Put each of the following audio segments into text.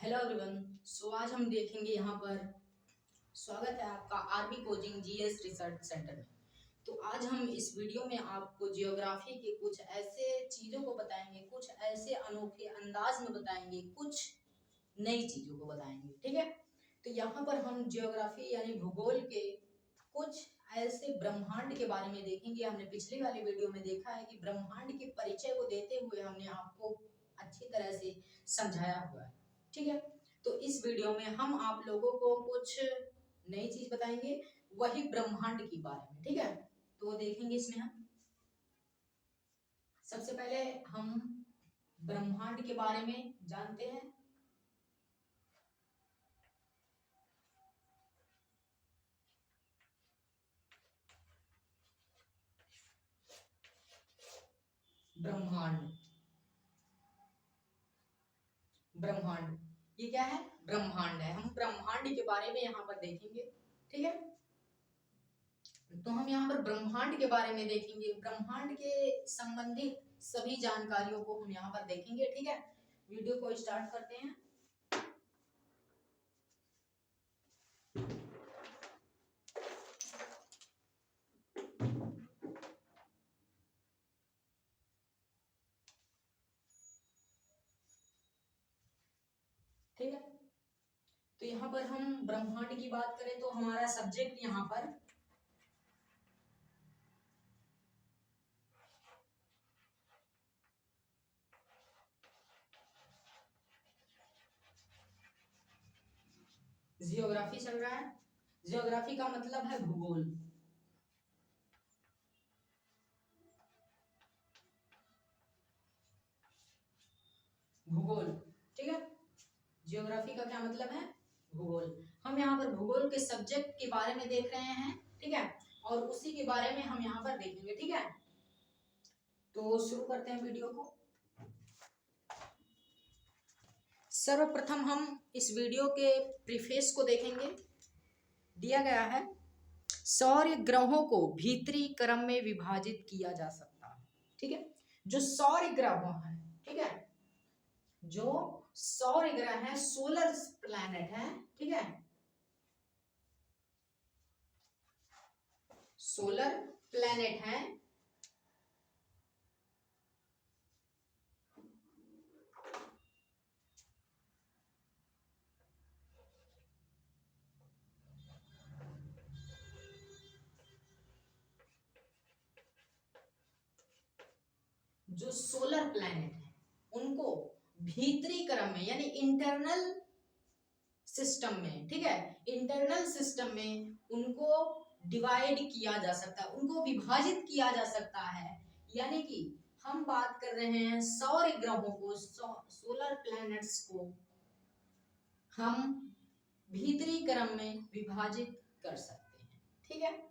Hello everyone. सो आज हम देखेंगे यहाँ पर स्वागत है आपका army coaching GS research centre में। तो आज हम इस वीडियो में आपको जियोग्राफी के कुछ ऐसे चीज़ों को बताएंगे, कुछ ऐसे अनोखे अंदाज में बताएंगे, कुछ नई चीज़ों को बताएंगे। ठीक है, तो यहाँ पर हम जियोग्राफी यानी भूगोल के कुछ ऐसे ब्रह्मांड के बारे में देखेंगे। हमने पिछले वाली वीडियो में देखा है कि ब्रह्मांड के परिचय को देते हुए हमने आपको अच्छी तरह से समझाया हुआ है। ठीक है, तो इस वीडियो में हम आप लोगों को कुछ नई चीज बताएंगे, वही ब्रह्मांड के बारे में। ठीक है, तो देखेंगे इसमें हम सबसे पहले हम ब्रह्मांड के बारे में जानते हैं। ब्रह्मांड ब्रह्मांड ये क्या है? ब्रह्मांड है। हम ब्रह्मांड के बारे में यहाँ पर देखेंगे। ठीक है, तो हम यहाँ पर ब्रह्मांड के बारे में देखेंगे, ब्रह्मांड के संबंधित सभी जानकारियों को हम यहाँ पर देखेंगे। ठीक है, वीडियो को स्टार्ट करते हैं। ठीक है, तो यहाँ पर हम ब्रह्मांड की बात करें तो हमारा सब्जेक्ट यहाँ पर जियोग्राफी चल रहा है। जियोग्राफी का मतलब है भूगोल। भूगोल, ठीक है, जियोग्राफी का क्या मतलब है? भूगोल। हम यहाँ पर भूगोल के सब्जेक्ट के बारे में देख रहे हैं। ठीक है, और उसी के बारे में हम यहाँ पर देखेंगे। ठीक है, तो शुरू करते हैं वीडियो को। सर्वप्रथम हम इस वीडियो के प्रीफेस को देखेंगे। दिया गया है सौर ग्रहों को भीतरी क्रम में विभाजित किया जा सकता है। ठीक है, जो सौर ग्रह हैं, ठीक है, जो सौर ग्रह है, सोलर प्लैनेट है, ठीक है, सोलर प्लैनेट है, जो सोलर प्लैनेट है उनको भीतरी क्रम में यानी इंटरनल सिस्टम में, ठीक है, इंटरनल सिस्टम में उनको डिवाइड किया जा सकता है, उनको विभाजित किया जा सकता है। यानी कि हम बात कर रहे हैं सौर ग्रहों को, सोलर प्लैनेट्स को हम भीतरी क्रम में विभाजित कर सकते हैं। ठीक है,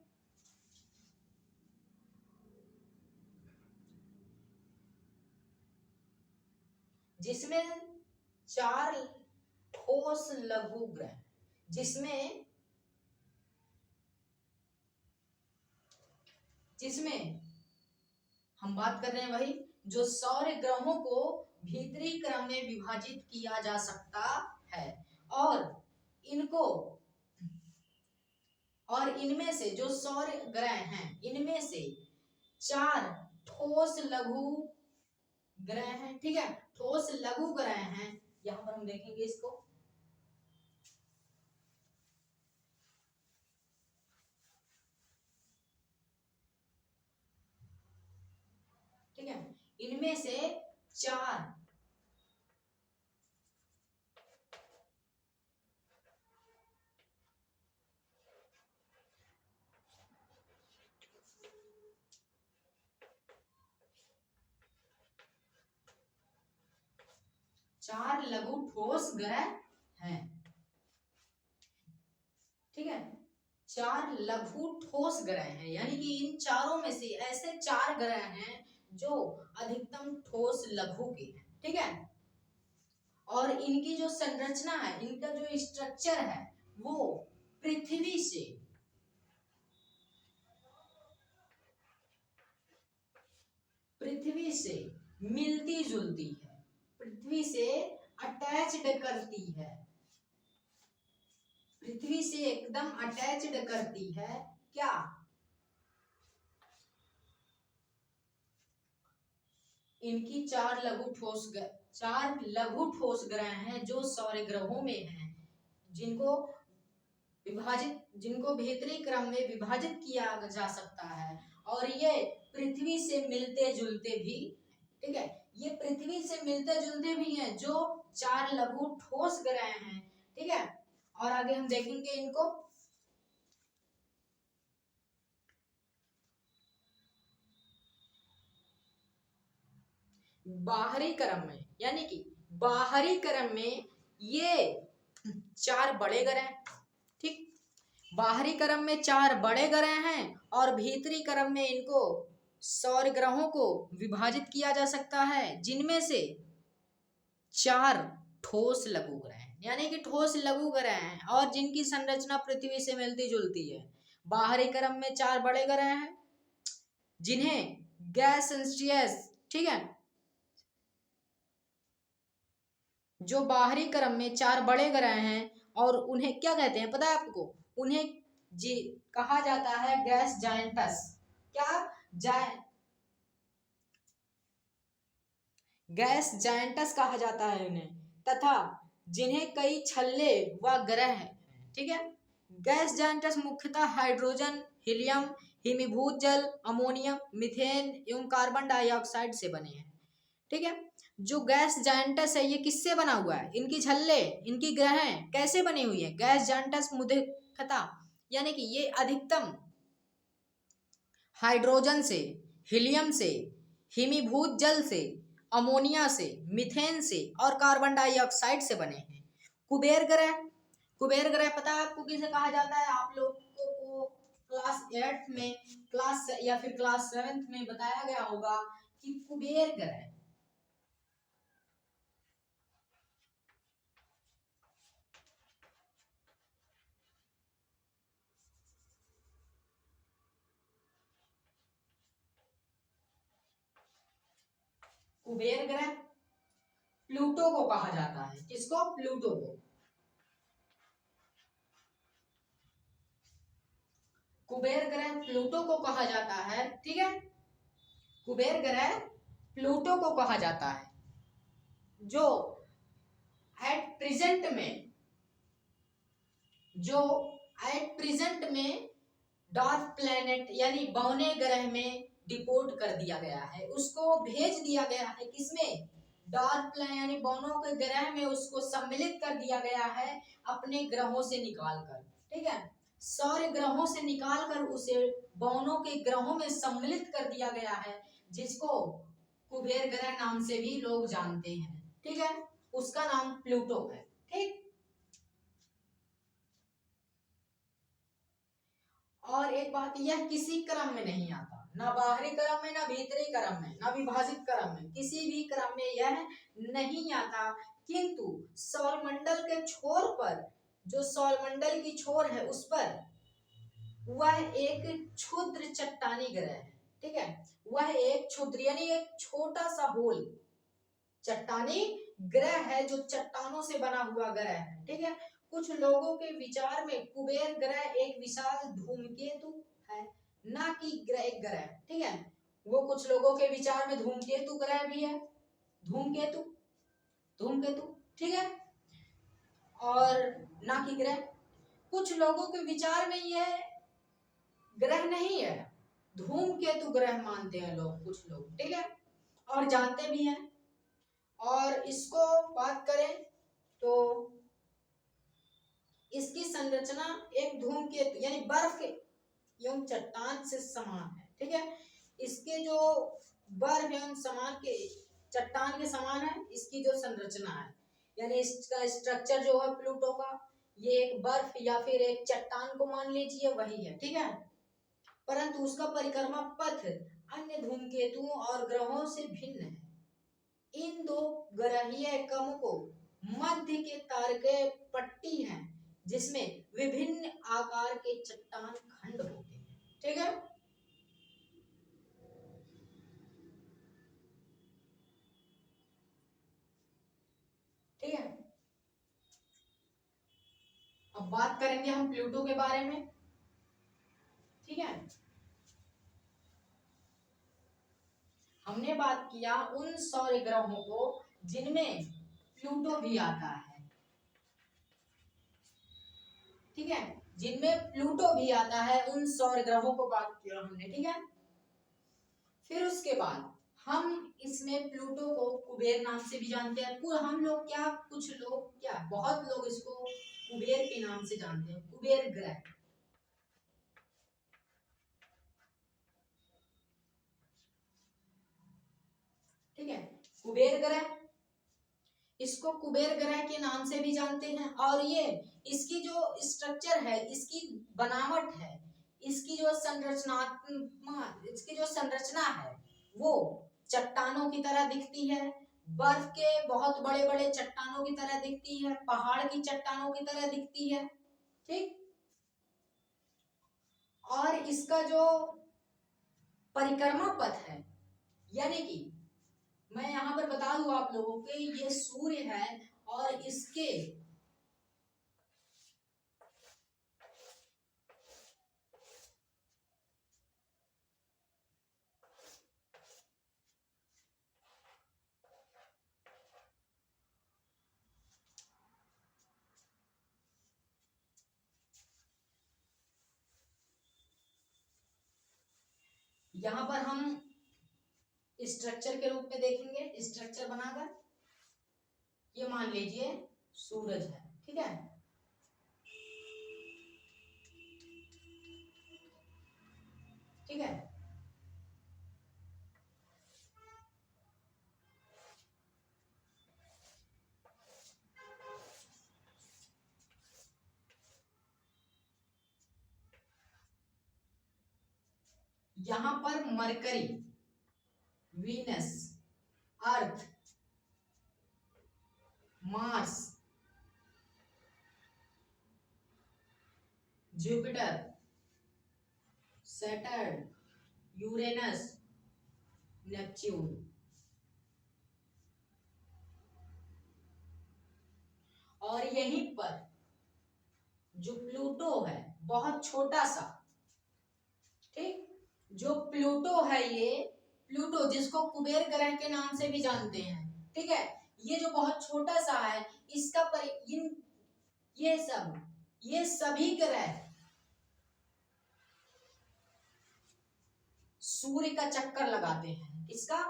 जिसमें 4 ठोस लघु ग्रह, जिसमें हम बात कर रहे हैं वही जो सौर ग्रहों को भीतरी क्रम में विभाजित किया जा सकता है। और इनमें से जो सौर ग्रह हैं, इनमें से 4 ठोस लघु ग्रह हैं। ठीक है, ठोस लघु ग्रह हैं। यहां पर हम देखेंगे इसको। ठीक है, इनमें से 4 लघु ठोस ग्रह हैं। ठीक है, 4 लघु ठोस ग्रह हैं, यानी कि इन चारों में से ऐसे 4 ग्रह हैं जो अधिकतम ठोस लघु के हैं। ठीक है, और इनकी जो संरचना है, इनका जो स्ट्रक्चर है, वो पृथ्वी से मिलती जुलती है। पृथ्वी से अटैच्ड करती है, पृथ्वी से एकदम अटैच्ड करती है क्या? इनकी चार लघु ठोस ग्रह हैं जो सौर ग्रहों में हैं, जिनको भीतरी क्रम में विभाजित किया जा सकता है, और ये पृथ्वी से मिलते जुलते भी, ठीक है, ये पृथ्वी से मिलते जुलते भी हैं, जो चार लघु ठोस ग्रह हैं, ठीक है। और आगे हम देखेंगे इनको। बाहरी क्रम में, यानी कि बाहरी क्रम में ये चार बड़े ग्रह, ठीक, बाहरी क्रम में चार बड़े ग्रह हैं और भीतरी क्रम में इनको सौर ग्रहों को विभाजित किया जा सकता है, जिनमें से चार ठोस लघु ग्रह हैं, यानी कि ठोस लघु ग्रह हैं और जिनकी संरचना पृथ्वी से मिलती जुलती है। बाहरी क्रम में चार बड़े ग्रह हैं जिन्हें गैस, ठीक है, जो बाहरी क्रम में चार बड़े ग्रह हैं और उन्हें क्या कहते हैं पता है आपको? उन्हें जी कहा जाता है गैस जायंटस। क्या? गैस जायंटस कहा जाता है उन्हें, तथा जिन्हें कई छल्ले व ग्रह हैं, ठीक है। गैस जायंटस मुख्यतः हाइड्रोजन, हीलियम, हिमीभूत जल, अमोनियम, मीथेन एवं कार्बन डाइऑक्साइड से बने हैं, ठीक है। जो गैस जायंटस है ये किससे बना हुआ है? इनकी छल्ले, इनकी ग्रह कैसे बनी हुई है? गैस जायंटस मुख्यतः, यानी कि ये अधिकतम हाइड्रोजन से, हीलियम से, हिमीभूत जल से, अमोनिया से, मीथेन से और कार्बन डाइऑक्साइड से बने हैं। कुबेर ग्रह पता है आपको किसे कहा जाता है? आप लोगों को क्लास 8 में या फिर क्लास 7 में बताया गया होगा कि कुबेर ग्रह, कुबेर ग्रह प्लूटो को कहा जाता है। किसको? प्लूटो को। कुबेर ग्रह प्लूटो को कहा जाता है, ठीक है। कुबेर ग्रह प्लूटो को कहा जाता है, जो एट प्रेजेंट में डार्क प्लैनेट यानी बौने ग्रह में डिपोर्ट कर दिया गया है, उसको भेज दिया गया है। किसमें? डार्क प्लैनेट यानी बौनों के ग्रह में उसको सम्मिलित कर दिया गया है, अपने ग्रहों से निकालकर, ठीक है। सौर ग्रहों से निकालकर उसे बौनों के ग्रहों में सम्मिलित कर दिया गया है, जिसको कुबेर ग्रह नाम से भी लोग जानते हैं, ठीक है। उसका नाम प्लूटो है, ठीक। और एक बात, यह किसी क्रम में नहीं आता, ना बाहरी क्रम में, ना भीतरी क्रम में, ना विभाजित क्रम में, किसी भी क्रम में यह नहीं आता। किंतु सौरमंडल के छोर पर, जो सौरमंडल की छोर है उस पर वह एक क्षुद्र चट्टानी ग्रह है, ठीक है। वह एक क्षुद्र यानी एक छोटा सा होल चट्टानी ग्रह है, जो चट्टानों से बना हुआ ग्रह है, ठीक है। कुछ लोगों के विचार में कुबेर ग्रह एक विशाल धूमकेतु है, ना कि एक ग्रह, ठीक है। वो कुछ लोगों के विचार में धूमकेतु ग्रह भी है, धूमकेतु, ठीक है, और ना कि ग्रह। कुछ लोगों के विचार में यह ग्रह नहीं है, धूमकेतु ग्रह मानते हैं लोग, कुछ लोग, ठीक है, और जानते भी हैं। और इसको बात करें तो इसकी संरचना एक धूमकेतु यानी बर्फ एवं चट्टान से समान है, ठीक है। इसके जो बर्फ एवं समान के चट्टान के समान है इसकी जो संरचना है, यानी इसका स्ट्रक्चर जो है प्लूटो का, ये एक बर्फ या फिर एक चट्टान को मान लीजिए, वही है, ठीक है। परंतु उसका परिक्रमा पथ अन्य धूमकेतुओं और ग्रहों से भिन्न है। इन दो ग्रहीय कम को मध्य के तारकीय पट्टी है, जिसमें विभिन्न आकार के चट्टान खंड होते हैं, ठीक है। ठीक है, अब बात करेंगे हम प्लूटो के बारे में, ठीक है। हमने बात किया उन सौर ग्रहों को जिनमें प्लूटो भी आता है, ठीक है, जिनमें प्लूटो भी आता है, उन सौर ग्रहों को बात किया हमने, ठीक है। फिर उसके बाद हम इसमें प्लूटो को कुबेर नाम से भी जानते हैं। पूरा हम लोग क्या, कुछ लोग क्या, बहुत लोग इसको कुबेर के नाम से जानते हैं, कुबेर ग्रह, ठीक है, कुबेर ग्रह, इसको कुबेर ग्रह के नाम से भी जानते हैं। और ये इसकी जो स्ट्रक्चर है, इसकी बनावट है, इसकी जो संरचना है वो चट्टानों की तरह दिखती है, बर्फ के बहुत बड़े बड़े चट्टानों की तरह दिखती है, पहाड़ की चट्टानों की तरह दिखती है, ठीक। और इसका जो परिक्रमा पथ है, यानी कि मैं यहाँ पर बता दूं आप लोगों के, ये सूर्य है और इसके यहाँ पर हम स्ट्रक्चर के रूप में देखेंगे, स्ट्रक्चर बनाकर, ये मान लीजिए सूरज है, ठीक है। ठीक है, यहां पर Mercury, Venus, Earth, Mars, Jupiter, Saturn, Uranus, Neptune, और यहीं पर जो प्लूटो है बहुत छोटा सा, ठीक, जो प्लूटो है, ये प्लूटो जिसको कुबेर ग्रह के नाम से भी जानते हैं, ठीक है, ये जो बहुत छोटा सा है, इसका ये सभी ग्रह सूर्य का चक्कर लगाते हैं, इसका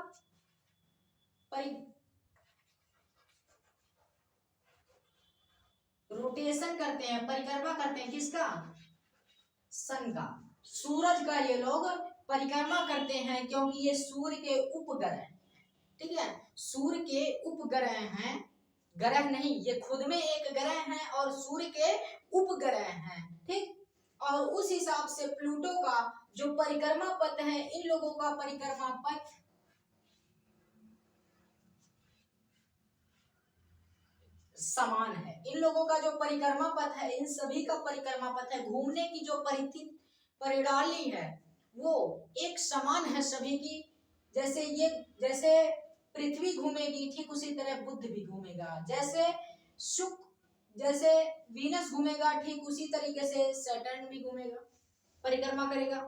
रोटेशन करते हैं, परिक्रमा करते हैं, किसका, सन का, सूरज का ये लोग परिक्रमा करते हैं, क्योंकि ये सूर्य के उपग्रह, ठीक है, सूर्य के उपग्रह हैं, ग्रह नहीं, ये खुद में एक ग्रह है और सूर्य के उपग्रह हैं, ठीक। और उस हिसाब से प्लूटो का जो परिक्रमा पथ है, इन लोगों का परिक्रमा पथ समान है। इन लोगों का जो परिक्रमा पथ है, इन सभी का परिक्रमा पथ है, घूमने की जो परिणाली है वो एक समान है सभी की। जैसे पृथ्वी घूमेगी, ठीक उसी तरह बुध भी घूमेगा, जैसे वीनस घूमेगा, ठीक उसी तरीके से सैटर्न भी घूमेगा, परिक्रमा करेगा।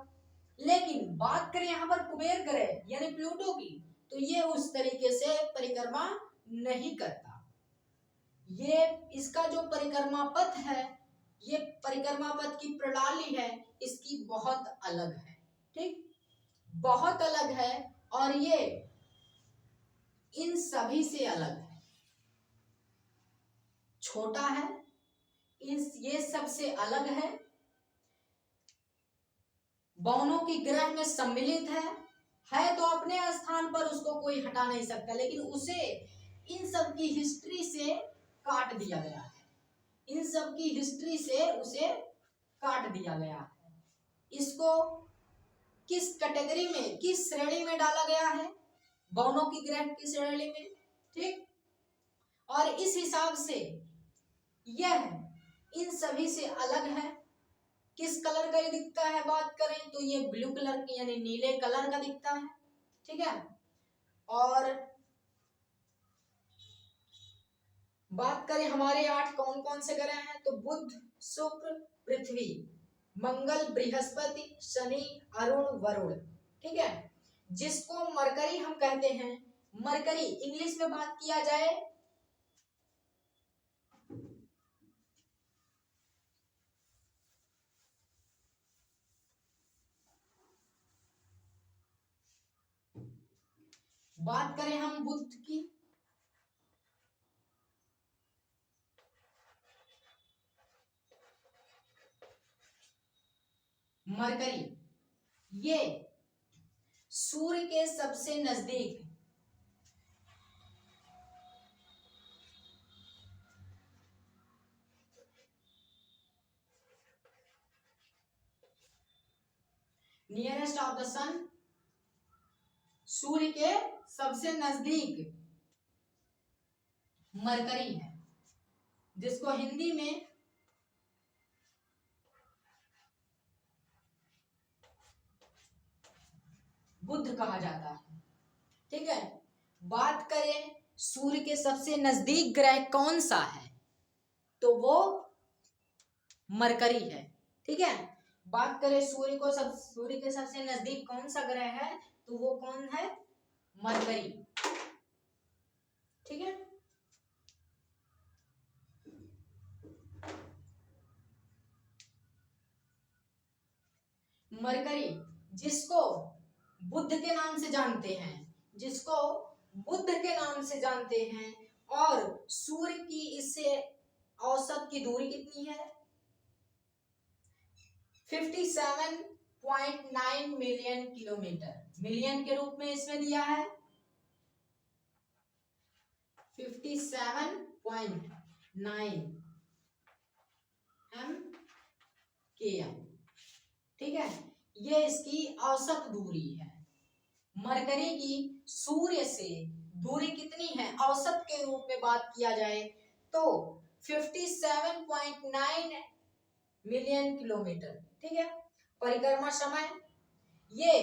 लेकिन बात करें यहाँ पर कुबेर ग्रह यानी प्लूटो की, तो ये उस तरीके से परिक्रमा नहीं करता। ये इसका जो परिक्रमा पथ है, ये परिक्रमा पथ की प्रणाली है, इसकी बहुत अलग है, ठीक, बहुत अलग है, और ये इन सभी से अलग है, छोटा है, ये सबसे अलग है, बौनों की ग्रह में सम्मिलित है तो अपने स्थान पर उसको कोई हटा नहीं सकता, लेकिन उसे इन सब की हिस्ट्री से काट दिया गया है, इन सब की हिस्ट्री से उसे काट दिया गया है। इसको किस कैटेगरी में, किस श्रेणी में डाला गया है, बौनों की ग्रह की श्रेणी में, ठीक। और इस हिसाब से यह इन सभी से अलग है। किस कलर का ये दिखता है बात करें तो ये ब्लू कलर की यानी नीले कलर का दिखता है, ठीक है। और बात करें हमारे 8 कौन कौन से ग्रह हैं, तो बुध, शुक्र पृथ्वी, मंगल बृहस्पति, शनि अरुण वरुण। ठीक है, जिसको मरकरी हम कहते हैं। मरकरी इंग्लिश में बात किया जाए बात करें हम बुध की, मरकरी ये सूर्य के सबसे नजदीक नियरेस्ट ऑफ द सन, सूर्य के सबसे नजदीक मरकरी है, जिसको हिंदी में बुध कहा जाता है। ठीक है, बात करें सूर्य के सबसे नजदीक ग्रह कौन सा है, तो वो मरकरी है। ठीक है, बात करें सूर्य के सबसे नजदीक कौन सा ग्रह है, तो वो कौन है, मरकरी। ठीक है, मरकरी जिसको बुध के नाम से जानते हैं, जिसको बुध के नाम से जानते हैं, और सूर्य की इससे औसत की दूरी कितनी है, 57.9 मिलियन किलोमीटर, मिलियन के रूप में इसमें दिया है 57.9 MKM। ठीक है, ये इसकी औसत दूरी है। मरकरी की सूर्य से दूरी कितनी है, औसत के रूप में बात किया जाए तो 57.9 मिलियन किलोमीटर। ठीक है, परिक्रमा समय ये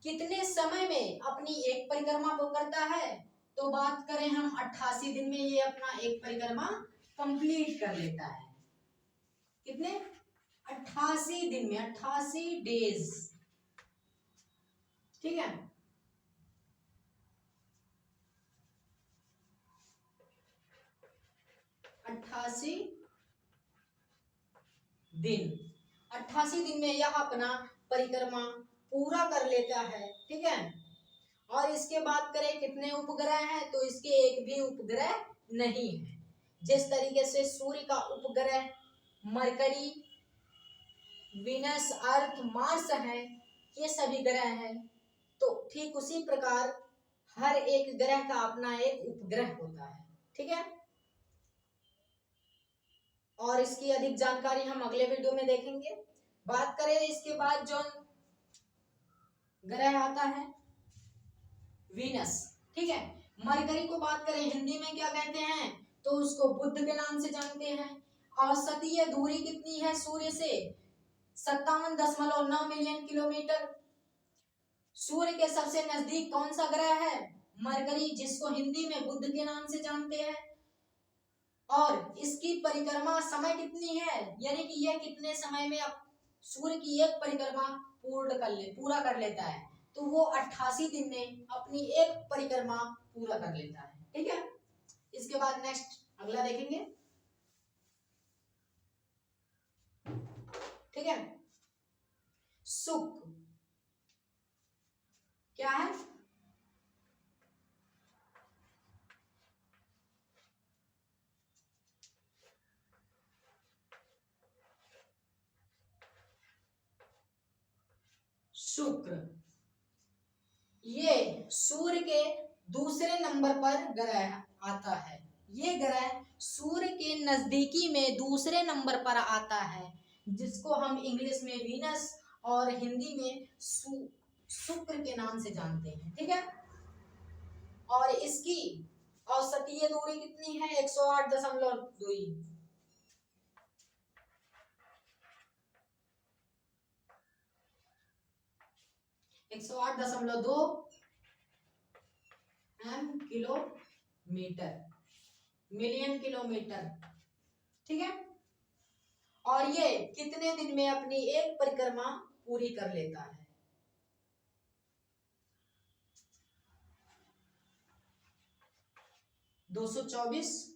कितने समय में अपनी एक परिक्रमा को करता है, तो बात करें हम 88 दिन में ये अपना एक परिक्रमा कंप्लीट कर लेता है। कितने, 88 दिन में, 88 डेज। ठीक है, अट्ठासी दिन, 88 दिन में यह अपना परिक्रमा पूरा कर लेता है। ठीक है, और इसके बात करें कितने उपग्रह हैं, तो इसके एक भी उपग्रह नहीं है। जिस तरीके से सूर्य का उपग्रह मरकरी, वीनस, अर्थ, मार्स है, ये सभी ग्रह हैं, तो ठीक उसी प्रकार हर एक ग्रह का अपना एक उपग्रह होता है। ठीक है, और इसकी अधिक जानकारी हम अगले वीडियो में देखेंगे। बात करें इसके बाद जो ग्रह आता है वीनस। ठीक है, मरकरी को बात करें हिंदी में क्या कहते हैं, तो उसको बुध के नाम से जानते हैं। औसतीय दूरी कितनी है सूर्य से, 57.9 मिलियन किलोमीटर। सूर्य के सबसे नजदीक कौन सा ग्रह है, मरकरी, जिसको हिंदी में बुध के नाम से जानते हैं। और इसकी परिक्रमा समय कितनी है, यानी कि यह कितने समय में सूर्य की एक परिक्रमा पूरा कर लेता है, तो वो 88 दिन में अपनी एक परिक्रमा पूरा कर लेता है। ठीक है, इसके बाद नेक्स्ट अगला देखेंगे। ठीक है, शुक्र क्या है, शुक्र ये सूर्य के दूसरे नंबर पर ग्रह आता है। ये ग्रह सूर्य के नजदीकी में दूसरे नंबर पर आता है, जिसको हम इंग्लिश में वीनस और हिंदी में शुक्र के नाम से जानते हैं। ठीक है, और इसकी औसतीय दूरी कितनी है, 108.2, 108.2 किलोमीटर, मिलियन किलोमीटर। ठीक है, और ये कितने दिन में अपनी एक परिक्रमा पूरी कर लेता है? 224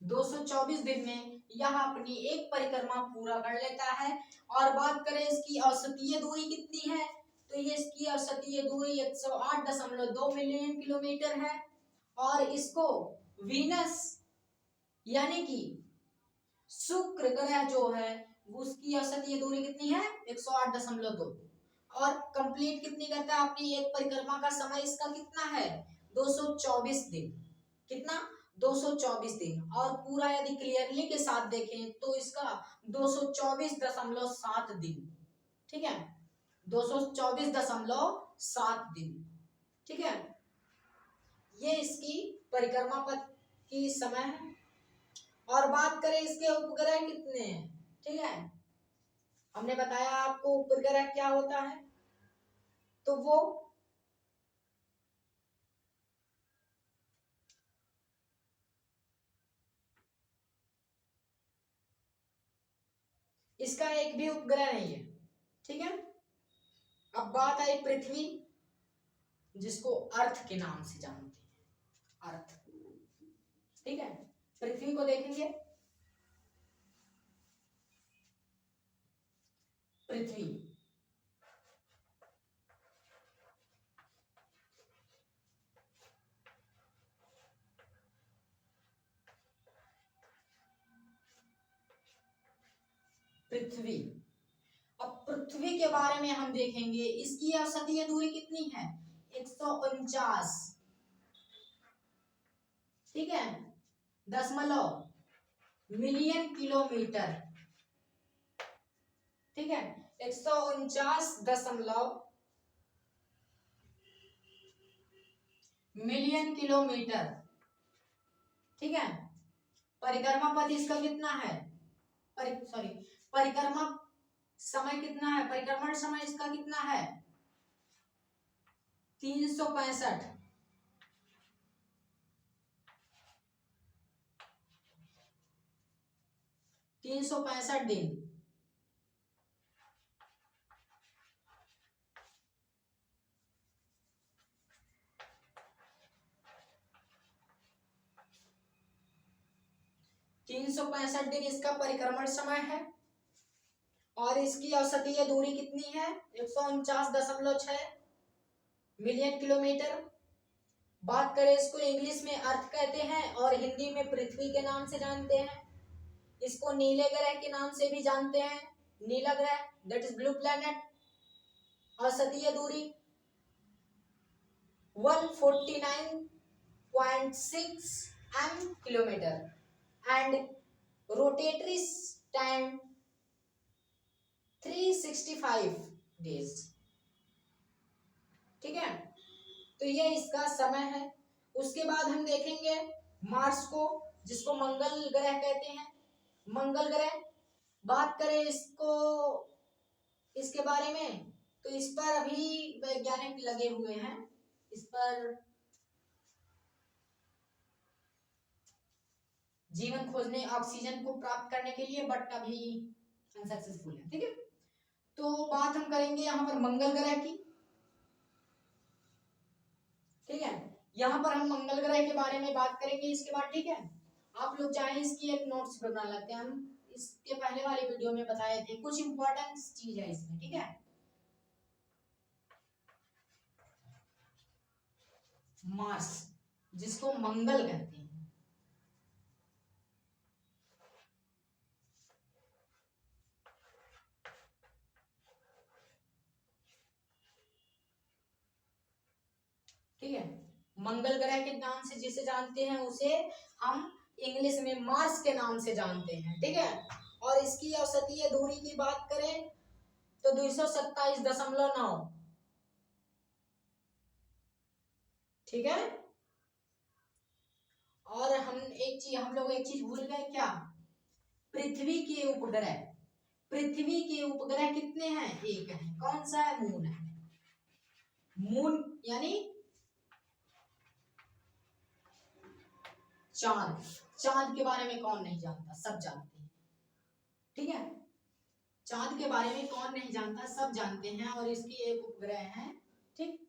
224 दिन में यह अपनी एक परिक्रमा पूरा कर लेता है। और बात करें इसकी औसतीय दूरी कितनी है, तो ये इसकी औसतीय दूरी 108.2 मिलियन किलोमीटर है। और इसको वीनस यानी कि शुक्र ग्रह जो है उसकी औसतीय दूरी कितनी है? 108.2। और कंप्लीट कितनी करता है अपनी एक परिक्रमा का समय इसका कितना है? 224 दिन। कितना? 224 दिन। और पूरा यदि क्लियरली के साथ देखें तो इसका 224.7 दिन। ठीक है, 224.7 दिन। ठीक है, ये इसकी परिक्रमा पथ की समय है। और बात करें इसके उपग्रह कितने हैं, ठीक है, हमने बताया आपको उपग्रह क्या होता है, तो वो इसका एक भी उपग्रह नहीं है। ठीक है, अब बात आई पृथ्वी, जिसको अर्थ के नाम से जानते हैं, अर्थ। ठीक है, पृथ्वी को देखेंगे। पृथ्वी पृथ्वी अब पृथ्वी के बारे में हम देखेंगे। इसकी औसतीय दूरी कितनी है? 149। ठीक है, दशमलव मिलियन किलोमीटर। ठीक है, 149 मिलियन किलोमीटर। ठीक है, परिक्रमा पथ इसका कितना है? परिक्रमा समय कितना है? परिक्रमण समय इसका कितना है? 365। 365 दिन। तीन सौ पैंसठ दिन इसका परिक्रमण समय है। और इसकी औसतीय दूरी कितनी है? 149.6 मिलियन किलोमीटर। बात करें इसको इंग्लिश में अर्थ कहते हैं और हिंदी में पृथ्वी के नाम से जानते हैं। इसको नीले ग्रह के नाम से भी जानते हैं, नीला ग्रह, दैट इज ब्लू प्लैनेट। औसतीय दूरी 149.6 m kilometre and rotatory time 365 days. ठीक है, तो ये इसका समय है। उसके बाद हम देखेंगे मार्स को, जिसको मंगल ग्रह कहते हैं। मंगल ग्रह बात करें इसको, इसके बारे में, तो इस पर अभी वैज्ञानिक लगे हुए हैं इस पर जीवन खोजने, ऑक्सीजन को प्राप्त करने के लिए, बट अभी अनसक्सेसफुल है। ठीक है, तो बात हम करेंगे यहाँ पर मंगल ग्रह की। ठीक है, यहाँ पर हम मंगल ग्रह के बारे में बात करेंगे इसके बाद। ठीक है, आप लोग चाहे इसकी एक नोट्स बना लेते हैं, हम इसके पहले वाले वीडियो में बताए थे, कुछ इंपॉर्टेंट चीज है इसमें। ठीक है, मार्स, जिसको मंगल कहते हैं। ठीक है, मंगल ग्रह के नाम से जिसे जानते हैं उसे हम इंग्लिश में मार्स के नाम से जानते हैं। ठीक है, और इसकी औसतीय दूरी की बात करें तो 227.9। ठीक है, और हम लोग एक चीज भूल गए क्या? पृथ्वी के उपग्रह, पृथ्वी के उपग्रह कितने हैं? एक है। कौन सा है? मून है। मून यानी चांद। चांद के बारे में कौन नहीं जानता, सब जानते हैं, ठीक है। चांद के बारे में कौन नहीं जानता, सब जानते हैं, और इसकी एक उपग्रह है, ठीक।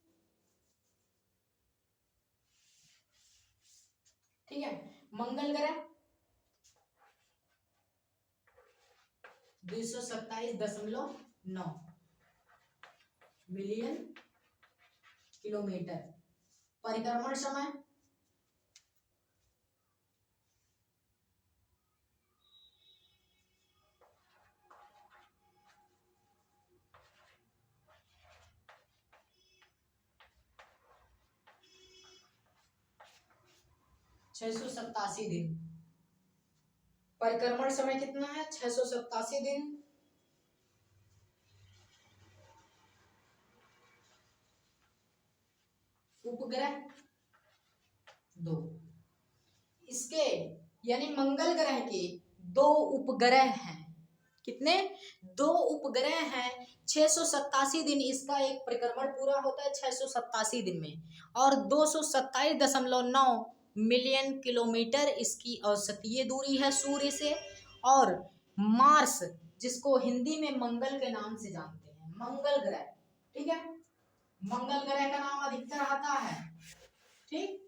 ठीक है। मंगल ग्रह 227.9 मिलियन किलोमीटर। परिक्रमण समय 687 दिन। परिक्रमण समय कितना है? 687 दिन। उपग्रह 2। इसके यानी मंगल ग्रह के 2 उपग्रह हैं। कितने? 2 उपग्रह हैं। 687 दिन इसका एक परिक्रमण पूरा होता है 687 दिन में, और 227.9 मिलियन किलोमीटर इसकी औसतीय दूरी है सूर्य से। और मार्स, जिसको हिंदी में मंगल के नाम से जानते हैं, मंगल ग्रह, ठीक है। मंगल ग्रह का नाम अधिकतर आता है, ठीक।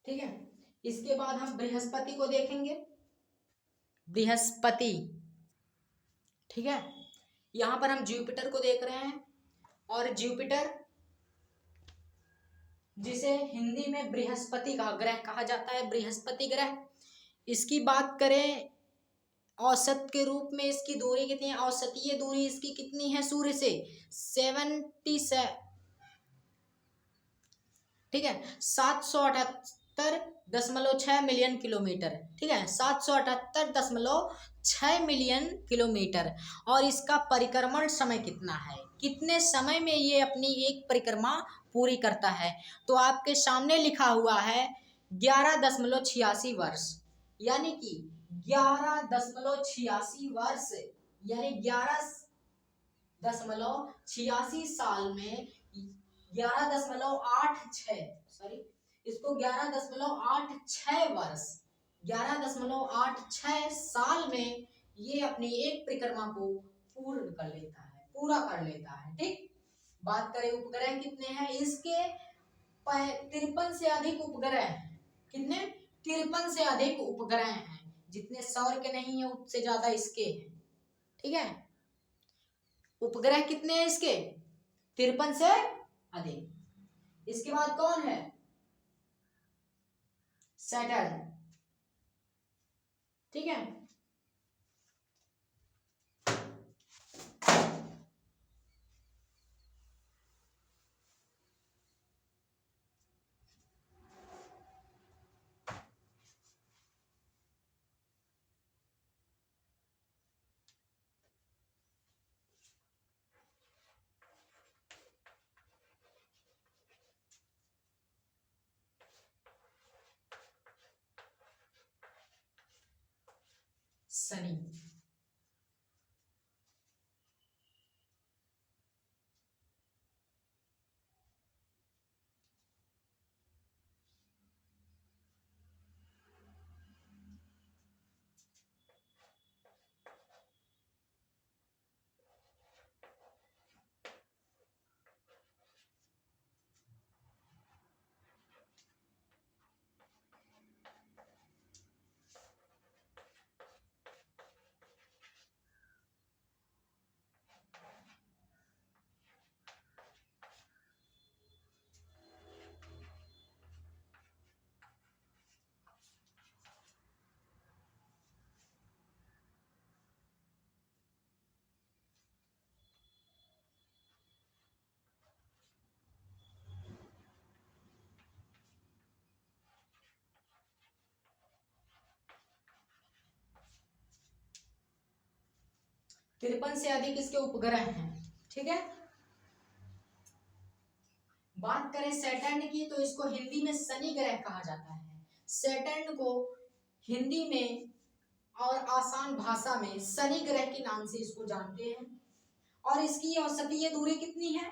ठीक है। इसके बाद हम बृहस्पति को देखेंगे। बृहस्पति, ठीक है। यहां पर हम जुपिटर को देख रहे हैं, और जुपिटर, जिसे हिंदी में बृहस्पति का ग्रह कहा जाता है, बृहस्पति ग्रह, इसकी बात करें औसत के रूप में, इसकी दूरी कितनी है? औसतीय दूरी इसकी कितनी है सूर्य से? 77, ठीक है, 778.6 मिलियन किलोमीटर, ठीक है, 778.6 मिलियन किलोमीटर। और इसका परिक्रमण समय कितना है? कितने समय में ये अपनी एक परिक्रमा पूरी करता है? तो आपके सामने लिखा हुआ है 11.86 वर्ष, यानी कि 11.86 वर्ष, यानी 11.86 साल में 11.86, सॉरी, इसको 11.86 वर्ष, 11.86 साल में ये अपनी एक परिक्रमा को पूर्ण कर लेता है, पूरा कर लेता है, ठीक। बात करें उपग्रह कितने हैं, इसके 53 से अधिक उपग्रह हैं। कितने? 53 से अधिक उपग्रह हैं। जितने सौर के नहीं है उससे ज्यादा इसके हैं, ठीक है। उपग्रह कितने हैं इसके? 53 से अधिक। इसके बाद कौन है? सैटर्न, ठीक है। शनि, तिरपन से अधिक इसके उपग्रह हैं, ठीक है। बात करें सैटर्न की तो इसको हिंदी में शनि ग्रह कहा जाता है। सैटर्न को हिंदी में और आसान भाषा में शनि ग्रह के नाम से इसको जानते हैं। और इसकी औसतीय दूरी कितनी है?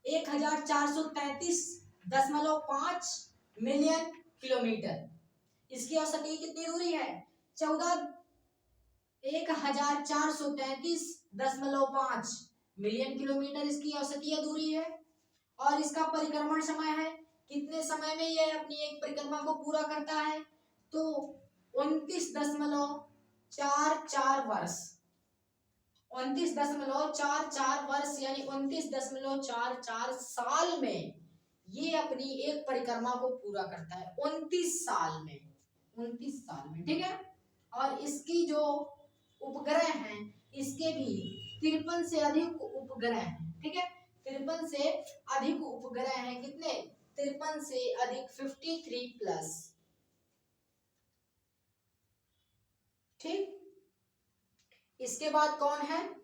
1433.5 मिलियन किलोमीटर। इसकी औसतीय कितनी दूरी है? 1433.5 मिलियन किलोमीटर इसकी औसतीय दूरी है। और इसका परिक्रमण समय है, कितने समय में यह अपनी एक परिक्रमा को पूरा करता है? तो 29.44 वर्ष। 29.44 वर्ष यानी 29.44 साल में ये अपनी एक परिक्रमा को पूरा करता है। 29 साल में, 29 साल में, ठीक है। और इसकी जो उपग्रह हैं, इसके भी 53 से अधिक उपग्रह हैं, ठीक है। 53 से अधिक उपग्रह हैं। कितने? 53 से अधिक, 53 प्लस, ठीक। इसके बाद कौन है?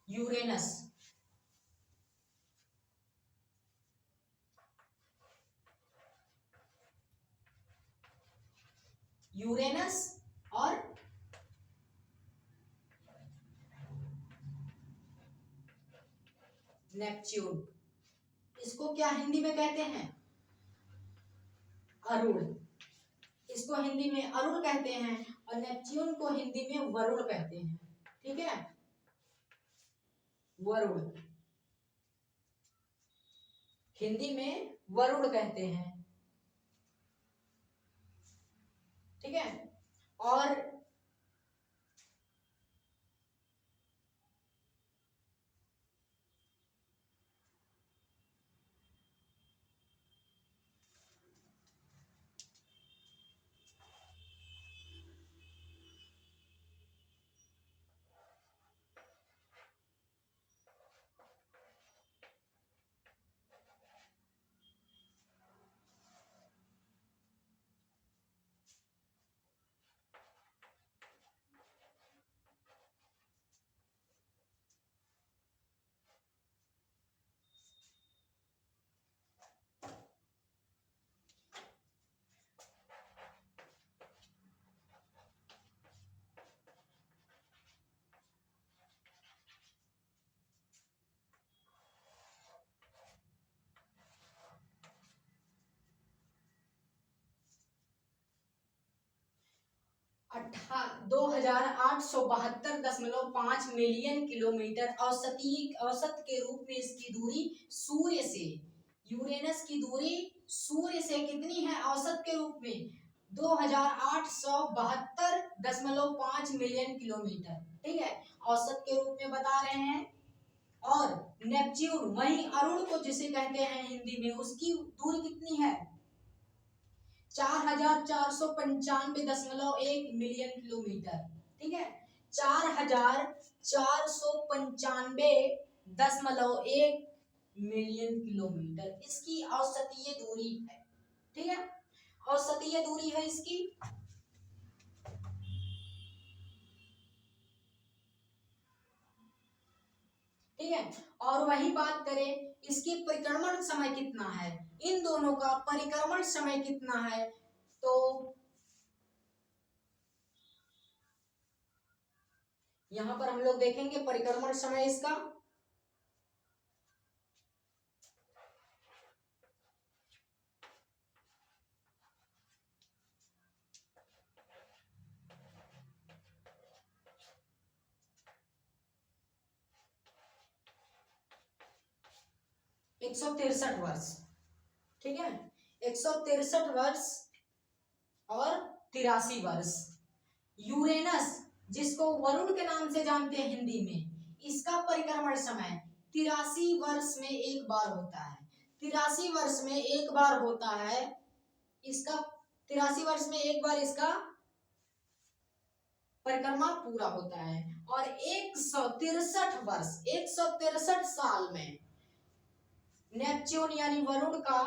यूरेनस। यूरेनस और नेपच्यून, इसको क्या हिंदी में कहते हैं? अरुण। इसको हिंदी में अरुण कहते हैं और नेपच्यून को हिंदी में वरुण कहते हैं, ठीक है। वरुण, हिंदी में वरुण कहते हैं, ठीक है। और अट्ठा 2872.5 मिलियन किलोमीटर औसत के रूप में इसकी दूरी सूर्य से, यूरेनस की दूरी सूर्य से कितनी है औसत के रूप में? 2872.5 मिलियन किलोमीटर, ठीक है, औसत के रूप में बता रहे हैं। और नेपच्यून, वही अरुण को जिसे कहते हैं हिंदी में, उसकी दूरी कितनी है? 4495.1 मिलियन किलोमीटर, ठीक है। 4495.1 मिलियन किलोमीटर इसकी औसतीय दूरी है, ठीक है। औसतीय दूरी है इसकी। ठीक है। और वही बात करें इसकी परिक्रमण समय कितना है, इन दोनों का परिक्रमण समय कितना है, तो यहां पर हम लोग देखेंगे परिक्रमण समय इसका। एक 163 वर्ष, ठीक है। 163 वर्ष और 83 वर्ष। यूरेनस, जिसको वरुण के नाम से जानते हैं हिंदी में, इसका परिक्रमण समय 83 वर्ष में एक बार होता है। 83 वर्ष में एक बार होता है इसका, 83 वर्ष में एक बार इसका परिक्रमा पूरा होता है। और 163 वर्ष, 163 साल में नेपच्यून यानी वरुण का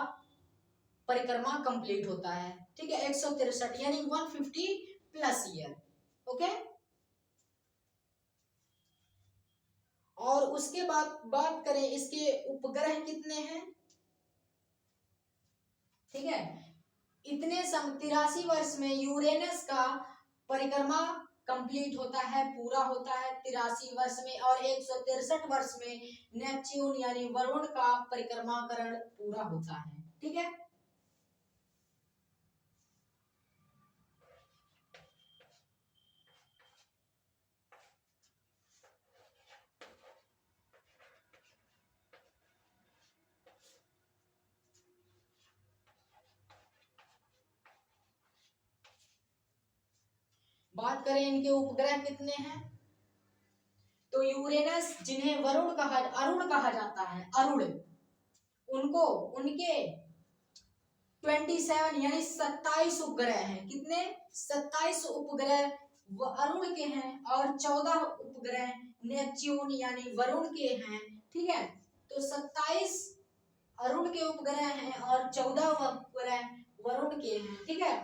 परिक्रमा कंप्लीट होता है, ठीक है। 163 यानी 150 प्लस ईयर, ओके। और उसके बाद बात करें इसके उपग्रह कितने हैं, ठीक है। इतने 83 वर्ष में यूरेनस का परिक्रमा कंप्लीट होता है, पूरा होता है 83 वर्ष में, और 163 वर्ष में नेपच्यून यानी वरुण का परिक्रमाकरण पूरा होता है, ठीक है। बात करें इनके उपग्रह कितने हैं, तो यूरेनस जिन्हें अरुण कहा जाता है, अरुण, उनको उनके 27 यानी 27 उपग्रह हैं। कितने? 27 उपग्रह अरुण के हैं और 14 उपग्रह नेपच्यून यानी वरुण के हैं, ठीक है। तो 27 अरुण के उपग्रह हैं और 14 उपग्रह वरुण के हैं, ठीक है।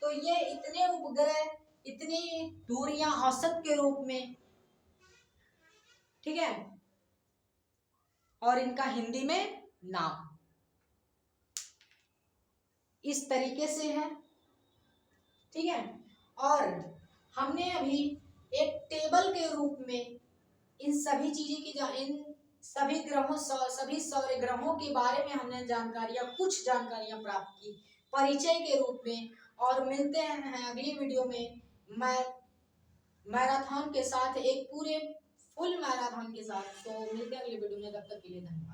तो ये इतने उपग्रह, इतनी दूरियां औसत के रूप में, ठीक है, और इनका हिंदी में नाम इस तरीके से है, ठीक है। और हमने अभी एक टेबल के रूप में इन सभी चीजें की इन सभी ग्रहों, सभी सौर ग्रहों के बारे में हमने कुछ जानकारियां प्राप्त की परिचय के रूप में। और मिलते हैं अगली वीडियो में मैराथन के साथ, एक पूरे फुल मैराथन के साथ। तो मिलते हैं अगली वीडियो में, तब तक के लिए धन्यवाद।